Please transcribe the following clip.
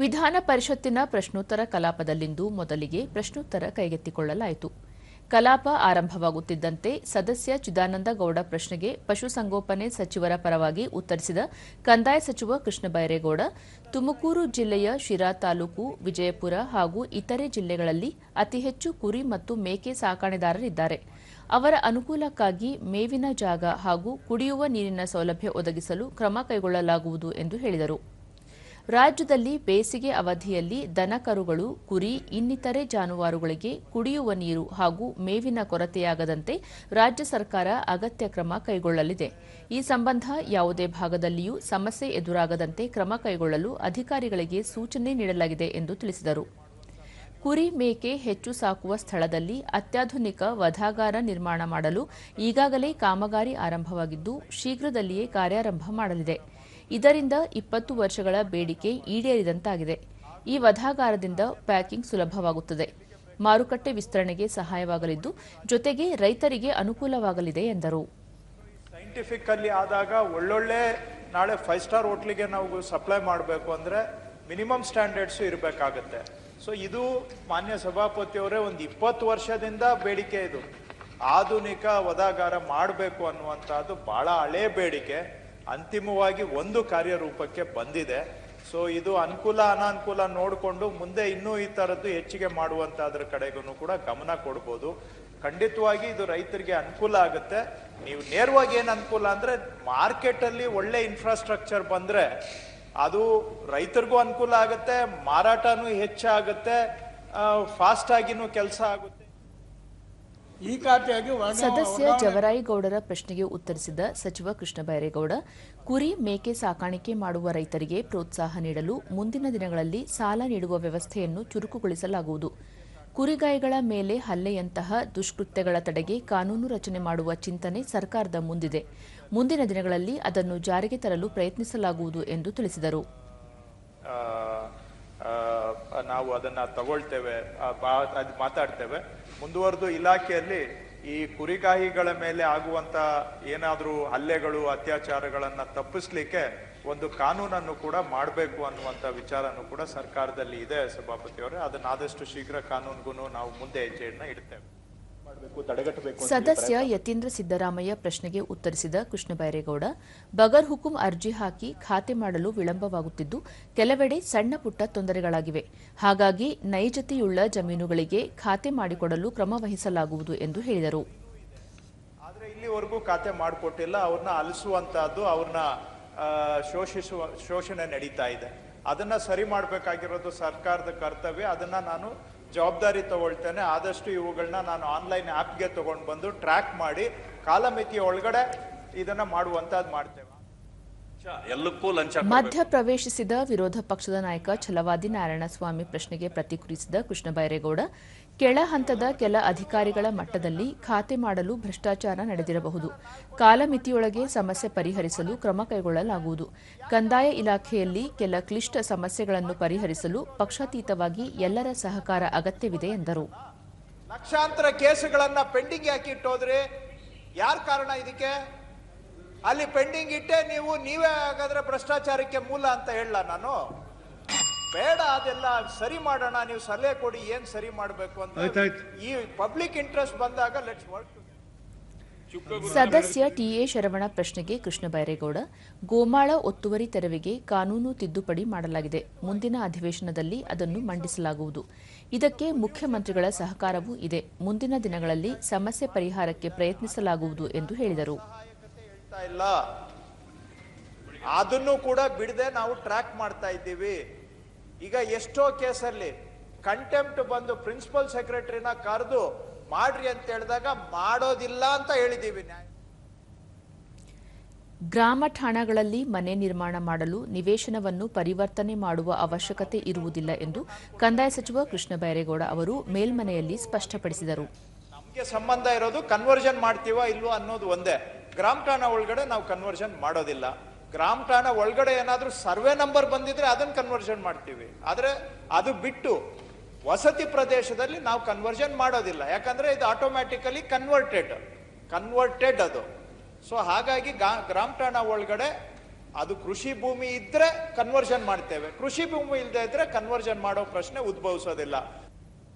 ವಿಧಾನ ಪರಿಷತ್ತಿನ ಪ್ರಶ್ನೋತ್ತರ ಕಲಾಪದಲ್ಲಿಂದು ಮೊದಲಿಗೆ ಪ್ರಶ್ನೋತ್ತರ ಕೈಗೆತ್ತಿಕೊಳ್ಳಲಾಯಿತು. ಕಲಾಪ ಆರಂಭವಾಗುತ್ತಿದ್ದಂತೆ ಸದಸ್ಯ ಚಿದಾನಂದ ಗೌಡ ಪ್ರಶ್ನೆಗೆ ಪಶುಸಂಗೋಪನೆ ಸಚಿವರ ಪರವಾಗಿ ಉತ್ತರಿಸಿದ ಕಂದಾಯ ಸಚಿವ ಕೃಷ್ಣ ಬೈರೇಗೌಡ, ತುಮಕೂರು ಜಿಲ್ಲೆಯ ಶಿರಾ ತಾಲೂಕು, ವಿಜಯಪುರ ಹಾಗೂ ಇತರೆ ಜಿಲ್ಲೆಗಳಲ್ಲಿ ಅತಿ ಹೆಚ್ಚು ಕುರಿ ಮತ್ತು ಮೇಕೆ ಸಾಕಾಣೆದಾರರಿದ್ದಾರೆ. ಅವರ ಅನುಕೂಲಕ್ಕಾಗಿ ಮೇವಿನ ಜಾಗ ಹಾಗೂ ಕುಡಿಯುವ ನೀರಿನ ಸೌಲಭ್ಯ ಒದಗಿಸಲು ಕ್ರಮ ಕೈಗೊಳ್ಳಲಾಗುವುದು ಎಂದು ಹೇಳಿದರು. ರಾಜ್ಯದಲ್ಲಿ ಬೇಸಿಗೆ ಅವಧಿಯಲ್ಲಿ ದನಕರುಗಳು, ಕುರಿ, ಇನ್ನಿತರೆ ಜಾನುವಾರುಗಳಿಗೆ ಕುಡಿಯುವ ನೀರು ಹಾಗೂ ಮೇವಿನ ಕೊರತೆಯಾಗದಂತೆ ರಾಜ್ಯ ಸರ್ಕಾರ ಅಗತ್ಯ ಕ್ರಮ ಕೈಗೊಳ್ಳಲಿದೆ. ಈ ಸಂಬಂಧ ಯಾವುದೇ ಭಾಗದಲ್ಲಿಯೂ ಸಮಸ್ಯೆ ಎದುರಾಗದಂತೆ ಕ್ರಮ ಕೈಗೊಳ್ಳಲು ಅಧಿಕಾರಿಗಳಿಗೆ ಸೂಚನೆ ನೀಡಲಾಗಿದೆ ಎಂದು ತಿಳಿಸಿದರು. ಕುರಿ, ಮೇಕೆ ಹೆಚ್ಚು ಸಾಕುವ ಸ್ಥಳದಲ್ಲಿ ಅತ್ಯಾಧುನಿಕ ವಧಾಗಾರ ನಿರ್ಮಾಣ ಮಾಡಲು ಈಗಾಗಲೇ ಕಾಮಗಾರಿ ಆರಂಭವಾಗಿದ್ದು, ಶೀಘ್ರದಲ್ಲಿಯೇ ಕಾರ್ಯಾರಂಭ ಮಾಡಲಿದೆ. ಇದರಿಂದ 20 ವರ್ಷಗಳ ಬೇಡಿಕೆ ಈಡೇರಿದಂತಾಗಿದೆ. ಈ ವಧಾಗಾರದಿಂದ ಪ್ಯಾಕಿಂಗ್ ಸುಲಭವಾಗುತ್ತದೆ, ಮಾರುಕಟ್ಟೆ ವಿಸ್ತರಣೆಗೆ ಸಹಾಯವಾಗಲಿದ್ದು, ಜೊತೆಗೆ ರೈತರಿಗೆ ಅನುಕೂಲವಾಗಲಿದೆ ಎಂದರು. ಸೈಂಟಿಫಿಕಲಿ ಆದಾಗ ಒಳ್ಳೊಳ್ಳೆ ನಾಳೆ 5 ಸ್ಟಾರ್ ಹೋಟ್ಲಿಗೆ ನಾವು ಸಪ್ಲೈ ಮಾಡಬೇಕು ಅಂದ್ರೆ ಮಿನಿಮಮ್ ಸ್ಟ್ಯಾಂಡರ್ಡ್ಸ್ ಇರಬೇಕಾಗುತ್ತೆ. ಸೊ ಇದು ಮಾನ್ಯ ಸಭಾಪತಿಯವರೇ ಒಂದು 20 ವರ್ಷದಿಂದ ಬೇಡಿಕೆ, ಇದು ಆಧುನಿಕ ವಧಾಗಾರ ಮಾಡಬೇಕು ಅನ್ನುವಂಥದ್ದು ಬಹಳ ಹಳೆ ಬೇಡಿಕೆ. ಅಂತಿಮವಾಗಿ ಒಂದು ಕಾರ್ಯರೂಪಕ್ಕೆ ಬಂದಿದೆ. ಸೊ ಇದು ಅನುಕೂಲ ಅನಾನುಕೂಲ ನೋಡಿಕೊಂಡು ಮುಂದೆ ಇನ್ನೂ ಈ ಥರದ್ದು ಹೆಚ್ಚಿಗೆ ಮಾಡುವಂಥದ್ರ ಕಡೆಗೂ ಕೂಡ ಗಮನ ಕೊಡ್ಬೋದು. ಖಂಡಿತವಾಗಿ ಇದು ರೈತರಿಗೆ ಅನುಕೂಲ ಆಗುತ್ತೆ. ನೀವು ನೇರವಾಗಿ ಏನು ಅನುಕೂಲ ಅಂದರೆ ಮಾರ್ಕೆಟಲ್ಲಿ ಒಳ್ಳೆ ಇನ್ಫ್ರಾಸ್ಟ್ರಕ್ಚರ್ ಬಂದರೆ ಅದು ರೈತರಿಗೂ ಅನುಕೂಲ ಆಗುತ್ತೆ, ಮಾರಾಟನೂ ಹೆಚ್ಚಾಗುತ್ತೆ, ಫಾಸ್ಟ್ ಆಗಿನೂ ಕೆಲಸ ಆಗುತ್ತೆ. ಸದಸ್ಯ ಜವರಾಯಿಗೌಡರ ಪ್ರಶ್ನೆಗೆ ಉತ್ತರಿಸಿದ ಸಚಿವ ಕೃಷ್ಣ ಬೈರೇಗೌಡ, ಕುರಿ, ಮೇಕೆ ಸಾಕಾಣಿಕೆ ಮಾಡುವ ರೈತರಿಗೆ ಪ್ರೋತ್ಸಾಹ ನೀಡಲು ಮುಂದಿನ ದಿನಗಳಲ್ಲಿ ಸಾಲ ನೀಡುವ ವ್ಯವಸ್ಥೆಯನ್ನು ಚುರುಕುಗೊಳಿಸಲಾಗುವುದು. ಕುರಿಗಾಯಿಗಳ ಮೇಲೆ ಹಲ್ಲೆಯಂತಹ ದುಷ್ಕೃತ್ಯಗಳ ತಡೆಗೆ ಕಾನೂನು ರಚನೆ ಮಾಡುವ ಚಿಂತನೆ ಸರ್ಕಾರದ ಮುಂದಿದೆ. ಮುಂದಿನ ದಿನಗಳಲ್ಲಿ ಅದನ್ನು ಜಾರಿಗೆ ತರಲು ಪ್ರಯತ್ನಿಸಲಾಗುವುದು ಎಂದು ತಿಳಿಸಿದರು. ನಾವು ಅದನ್ನ ತಗೊಳ್ತೇವೆ, ಮಾತಾಡ್ತೇವೆ. ಮುಂದುವರೆದು ಇಲಾಖೆಯಲ್ಲಿ ಈ ಕುರಿಗಾಹಿಗಳ ಮೇಲೆ ಆಗುವಂತ ಏನಾದರೂ ಹಲ್ಲೆಗಳು, ಅತ್ಯಾಚಾರಗಳನ್ನ ತಪ್ಪಿಸ್ಲಿಕ್ಕೆ ಒಂದು ಕಾನೂನನ್ನು ಕೂಡ ಮಾಡಬೇಕು ಅನ್ನುವಂಥ ವಿಚಾರನೂ ಕೂಡ ಸರ್ಕಾರದಲ್ಲಿ ಇದೆ ಸಭಾಪತಿಯವರೇ. ಅದನ್ನಾದಷ್ಟು ಶೀಘ್ರ ಕಾನೂನಿಗೂ ನಾವು ಮುಂದೆ ಹೆಜ್ಜೆಯನ್ನ ಇಡ್ತೇವೆ. ಸದಸ್ಯ ಯತೀಂದ್ರ ಸಿದ್ದರಾಮಯ್ಯ ಪ್ರಶ್ನೆಗೆ ಉತ್ತರಿಸಿದ ಕೃಷ್ಣ ಬೈರೇಗೌಡ, ಬಗರ್ ಹುಕುಂ ಅರ್ಜಿ ಹಾಕಿ ಖಾತೆ ಮಾಡಲು ವಿಳಂಬವಾಗುತ್ತಿದ್ದು, ಕೆಲವೆಡೆ ಸಣ್ಣ ಪುಟ್ಟ ತೊಂದರೆಗಳಾಗಿವೆ. ಹಾಗಾಗಿ ನೈಜತೆಯುಳ್ಳ ಜಮೀನುಗಳಿಗೆ ಖಾತೆ ಮಾಡಿಕೊಡಲು ಕ್ರಮ ವಹಿಸಲಾಗುವುದು ಎಂದು ಹೇಳಿದರು. ಆದರೆ ಇಲ್ಲಿವರೆಗೂ ಖಾತೆ ಮಾಡಿಕೊಟ್ಟಿಲ್ಲ. ಅವ್ರನ್ನ ಅಲಿಸುವಂತಹದ್ದು, ಅವ್ರನ್ನ ಶೋಷಣೆ ನಡೀತಾ ಇದೆ. ಅದನ್ನ ಸರಿ ಮಾಡಬೇಕಾಗಿರೋದು ಸರ್ಕಾರದ ಕರ್ತವ್ಯ. ಅದನ್ನ ನಾನು ಜವಾಬ್ದಾರಿ ತಗೊಳ್ತೇನೆ. ಆದಷ್ಟು ಇವುಗಳನ್ನ ನಾನು ಆನ್ಲೈನ್ ಆ್ಯಪ್ಗೆ ತಗೊಂಡು ಬಂದು ಟ್ರ್ಯಾಕ್ ಮಾಡಿ ಕಾಲಮಿತಿಯ ಒಳಗಡೆ ಇದನ್ನ ಮಾಡುವಂತದ್ದು ಮಾಡ್ತೇವೆ. ಮಧ್ಯ ಪ್ರವೇಶಿಸಿದ ವಿರೋಧ ಪಕ್ಷದ ನಾಯಕ ಛಲವಾದಿ ನಾರಾಯಣಸ್ವಾಮಿ ಪ್ರಶ್ನೆಗೆ ಪ್ರತಿಕ್ರಿಯಿಸಿದ ಕೃಷ್ಣ ಬೈರೇಗೌಡ, ಕೆಳ ಹಂತದ ಕೆಲ ಅಧಿಕಾರಿಗಳ ಮಟ್ಟದಲ್ಲಿ ಖಾತೆ ಮಾಡಲು ಭ್ರಷ್ಟಾಚಾರ ನಡೆದಿರಬಹುದು. ಕಾಲಮಿತಿಯೊಳಗೆ ಸಮಸ್ಯೆ ಪರಿಹರಿಸಲು ಕ್ರಮ ಕೈಗೊಳ್ಳಲಾಗುವುದು. ಕಂದಾಯ ಇಲಾಖೆಯಲ್ಲಿ ಕೆಲ ಕ್ಲಿಷ್ಟ ಸಮಸ್ಯೆಗಳನ್ನು ಪರಿಹರಿಸಲು ಪಕ್ಷಾತೀತವಾಗಿ ಎಲ್ಲರ ಸಹಕಾರ ಅಗತ್ಯವಿದೆ ಎಂದರು. ಲಕ್ಷಾಂತರ ಕೇಸುಗಳನ್ನ ಪೆಂಡಿಂಗ್ ಹಾಕಿಟ್ಟೋದ್ರೆ ಯಾರ್ ಕಾರಣ ಇದಕ್ಕೆ? ಅಲ್ಲಿ ಪೆಂಡಿಂಗ್ ಇಟ್ಟೆ ನೀವೇ ಹಾಗಾದ್ರೆ ಭ್ರಷ್ಟಾಚಾರಕ್ಕೆ ಮೂಲ ಅಂತ ಹೇಳಲ್ಲ ನಾನು. ಬೇಡ, ಅದೆಲ್ಲ ಸರಿ ಮಾಡೋಣ, ನೀವು ಸಲಹೆ ಕೊಡಿ ಏನ್ ಸರಿ ಮಾಡಬೇಕು ಅಂತ. ಈ ಪಬ್ಲಿಕ್ ಇಂಟ್ರೆಸ್ಟ್ ಬಂದಾಗ ಲೆಟ್ಸ್ ವರ್ಕ್. ಸದಸ್ಯ ಟಿಎ ಶರವಣ ಪ್ರಶ್ನೆಗೆ ಕೃಷ್ಣ ಬೈರೇಗೌಡ, ಗೋಮಾಳ ಒತ್ತುವರಿ ತೆರವಿಗೆ ಕಾನೂನು ತಿದ್ದುಪಡಿ ಮಾಡಲಾಗಿದೆ. ಮುಂದಿನ ಅಧಿವೇಶನದಲ್ಲಿ ಅದನ್ನು ಮಂಡಿಸಲಾಗುವುದು. ಇದಕ್ಕೆ ಮುಖ್ಯಮಂತ್ರಿಗಳ ಸಹಕಾರವೂ ಇದೆ. ಮುಂದಿನ ದಿನಗಳಲ್ಲಿ ಸಮಸ್ಯೆ ಪರಿಹಾರಕ್ಕೆ ಪ್ರಯತ್ನಿಸಲಾಗುವುದು ಎಂದು ಹೇಳಿದರು. ಇಲ್ಲ, ಅದನ್ನು ಕೂಡ ಬಿಡದೆ ನಾವು ಟ್ರ್ಯಾಕ್ ಮಾಡ್ತಾ ಇದ್ದೀವಿ. ಈಗ ಎಷ್ಟೋ ಕೇಸಲ್ಲಿ ಕಂಟೆಂಪ್ಟ್ ಬಂದು ಪ್ರಿನ್ಸಿಪಲ್ ಸೆಕ್ರೆಟರಿನ ಕರೆದು ಮಾಡ್ರಿ ಅಂತ ಹೇಳಿದಾಗ ಮಾಡೋದಿಲ್ಲ ಅಂತ ಹೇಳಿದ್ದೀವಿ. ಗ್ರಾಮ ಠಾಣಗಳಲ್ಲಿ ಮನೆ ನಿರ್ಮಾಣ ಮಾಡಲು ನಿವೇಶನವನ್ನು ಪರಿವರ್ತನೆ ಮಾಡುವ ಅವಶ್ಯಕತೆ ಇರುವುದಿಲ್ಲ ಎಂದು ಕಂದಾಯ ಸಚಿವ ಕೃಷ್ಣ ಬೈರೇಗೌಡ ಅವರು ಮೇಲ್ಮನೆಯಲ್ಲಿ ಸ್ಪಷ್ಟಪಡಿಸಿದರು. ನಮಗೆ ಸಂಬಂಧ ಇರೋದು ಕನ್ವರ್ಷನ್ ಮಾಡ್ತೀವಾ ಇಲ್ವೋ ಅನ್ನೋದು ಒಂದೇ. ಗ್ರಾಮ ಠಾಣಾ ಒಳಗಡೆ ನಾವು ಕನ್ವರ್ಷನ್ ಮಾಡೋದಿಲ್ಲ. ಗ್ರಾಮ ಠಾಣಾ ಒಳಗಡೆ ಏನಾದ್ರೂ ಸರ್ವೆ ನಂಬರ್ ಬಂದಿದ್ರೆ ಅದನ್ನ ಕನ್ವರ್ಷನ್ ಮಾಡ್ತೀವಿ. ಆದ್ರೆ ಅದು ಬಿಟ್ಟು ವಸತಿ ಪ್ರದೇಶದಲ್ಲಿ ನಾವು ಕನ್ವರ್ಷನ್ ಮಾಡೋದಿಲ್ಲ. ಯಾಕಂದ್ರೆ ಇದು ಆಟೋಮ್ಯಾಟಿಕಲಿ ಕನ್ವರ್ಟೆಡ್ ಅದು. ಸೊ ಹಾಗಾಗಿ ಗ್ರಾಮ ಠಾಣಾ ಒಳಗಡೆ ಅದು ಕೃಷಿ ಭೂಮಿ ಇದ್ರೆ ಕನ್ವರ್ಷನ್ ಮಾಡ್ತೇವೆ, ಕೃಷಿ ಭೂಮಿ ಇಲ್ಲದೆ ಇದ್ರೆ ಕನ್ವರ್ಷನ್ ಮಾಡೋ ಪ್ರಶ್ನೆ ಉದ್ಭವಿಸೋದಿಲ್ಲ.